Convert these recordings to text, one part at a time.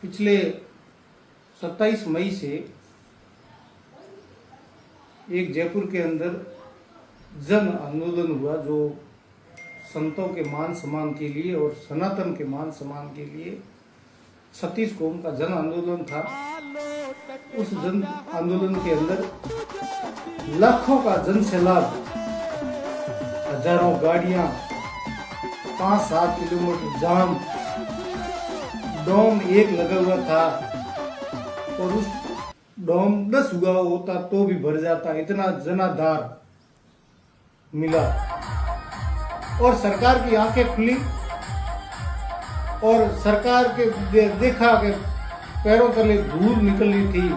पिछले 27 मई से एक जयपुर के अंदर जन आंदोलन हुआ जो संतों के मान सम्मान के लिए और सनातन के मान सम्मान के लिए 36 कौम का जन आंदोलन था। उस जन आंदोलन के अंदर लाखों का जन सैलाब, हजारों गाड़ियां, 5-7 किलोमीटर जाम, डोम एक लगा हुआ था और उस डोम 10 हुआ होता तो भी भर जाता, इतना जनाधार मिला। और सरकार की आंखें खुली और सरकार के देखा कि पैरों तले धूल निकल रही थी,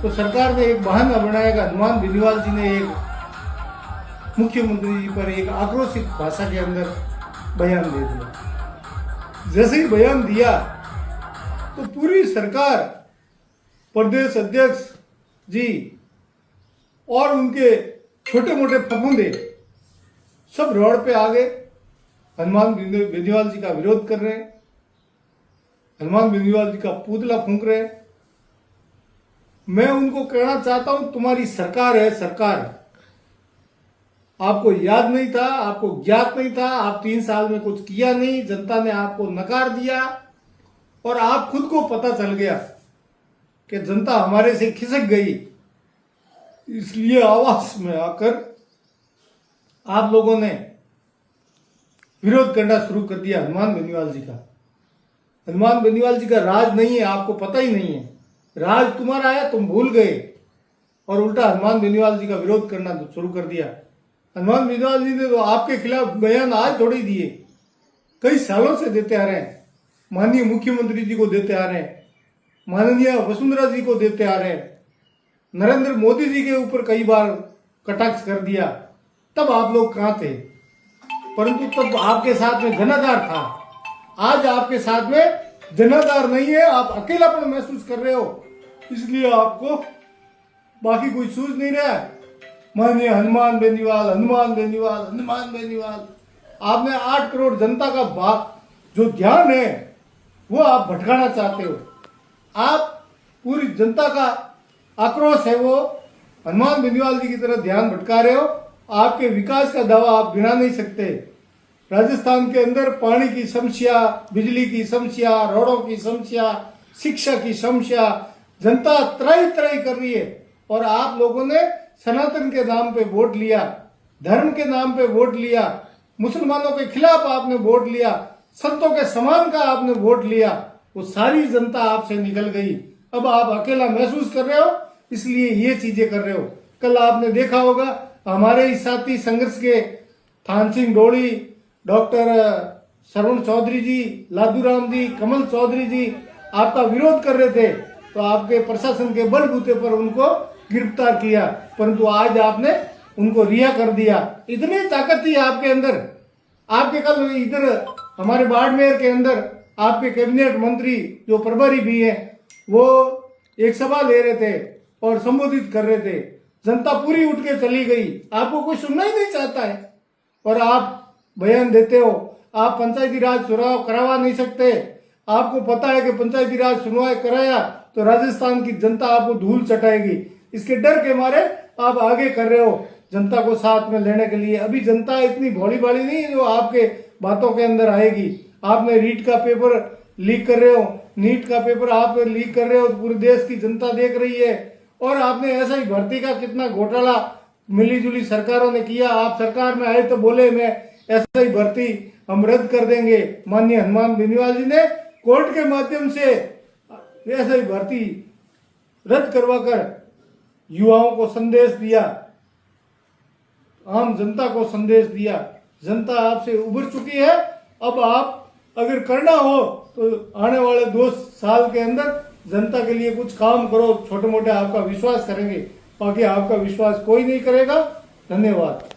तो सरकार ने एक बहाना बनाया कि हनुमान बेनीवाल जी ने एक मुख्यमंत्री जी पर एक आक्रोशित भाषा के अंदर बयान दे दिया। जैसे ही बयान दिया तो पूरी सरकार, प्रदेश अध्यक्ष जी और उनके छोटे मोटे फफूंदे सब रोड पे आ गए, हनुमान बेनीवाल जी का विरोध कर रहे हैं, हनुमान बेनीवाल जी का पुतला फूंक रहे हैं। मैं उनको कहना चाहता हूं, तुम्हारी सरकार है, सरकार आपको याद नहीं था, आपको ज्ञात नहीं था, आप 3 साल में कुछ किया नहीं, जनता ने आपको नकार दिया और आप खुद को पता चल गया कि जनता हमारे से खिसक गई। इसलिए आवाज में आकर आप लोगों ने विरोध करना शुरू कर दिया हनुमान बेनीवाल जी का। हनुमान बेनीवाल जी का राज नहीं है, आपको पता ही नहीं है। राज तुम्हारा है, तुम भूल गए और उल्टा हनुमान बेनीवाल जी का विरोध करना शुरू कर दिया। हनुमान बेनीवाल जी ने तो आपके खिलाफ बयान आज थोड़ी दिए, कई सालों से देते आ रहे हैं। माननीय मुख्यमंत्री जी को देते आ रहे हैं, माननीय वसुंधरा जी को देते आ रहे हैं, नरेंद्र मोदी जी के ऊपर कई बार कटाक्ष कर दिया। तब आप लोग कहां थे? परंतु तब आपके साथ में जनाधार था। आज आपके साथ में जनाधार नहीं है, आप अकेलापन महसूस कर रहे हो, इसलिए आपको बाकी कोई सूझ नहीं रहा है। माननीय हनुमान बेनीवाल, हनुमान बेनीवाल, हनुमान बेनीवाल, आपने 8 करोड़ जनता का जो ध्यान है वो आप भटकाना चाहते हो। आप पूरी जनता का आक्रोश है वो हनुमान बेनीवाल जी की तरफ ध्यान भटका रहे हो। आपके विकास का दावा आप गिना नहीं सकते। राजस्थान के अंदर पानी की समस्या, बिजली की समस्या, रोडों की समस्या, शिक्षा की समस्या, जनता त्राही त्राही कर रही है और आप लोगों ने सनातन के नाम पे वोट लिया, धर्म के नाम पे वोट लिया, मुसलमानों के खिलाफ आपने वोट लिया, संतों के समान का आपने वोट लिया। वो सारी जनता आपसे निकल गई। अब आप अकेला महसूस कर रहे हो, इसलिए ये चीजें कर रहे हो। कल आपने देखा होगा हमारे ही साथी संघर्ष के थान सिंह डोड़ी, डॉक्टर श्रवण चौधरी जी, लादूराम जी, कमल चौधरी जी आपका विरोध कर रहे थे, तो आपके प्रशासन के बलबूते पर उनको गिरफ्तार किया, परंतु आज आपने उनको रिहा कर दिया। इतनी ताकत थी आपके अंदर। आपके कल इधर हमारे बाड़मेर के अंदर आपके कैबिनेट मंत्री जो प्रभारी भी हैं, वो एक सभा ले रहे थे और संबोधित कर रहे थे। जनता पूरी उठ के चली गई, आपको कोई सुनना ही नहीं चाहता है और आप बयान देते हो। आप पंचायती राज चुनाव करवा नहीं सकते। आपको पता है कि पंचायती राज चुनाव कराया तो राजस्थान की जनता आपको धूल चटाएगी। इसके डर के मारे आप आगे कर रहे हो जनता को साथ में लेने के लिए। अभी जनता इतनी भोली भाली नहीं है जो आपके बातों के अंदर आएगी। आपने रीट का पेपर लीक कर रहे हो, नीट का पेपर आप लीक कर रहे हो, तो पूरे देश की जनता देख रही है। और आपने ऐसा ही भर्ती का कितना घोटाला मिली जुली सरकारों ने किया। आप सरकार में आए तो बोले मैं ऐसा ही भर्ती हम रद्द कर देंगे। माननीय हनुमान बेनीवाल जी ने कोर्ट के माध्यम से ऐसा ही भर्ती रद्द करवाकर युवाओं को संदेश दिया, आम जनता को संदेश दिया। जनता आपसे उभर चुकी है। अब आप अगर करना हो तो आने वाले 2 साल के अंदर जनता के लिए कुछ काम करो। छोटे मोटे आपका विश्वास करेंगे, बाकी आपका विश्वास कोई नहीं करेगा। धन्यवाद।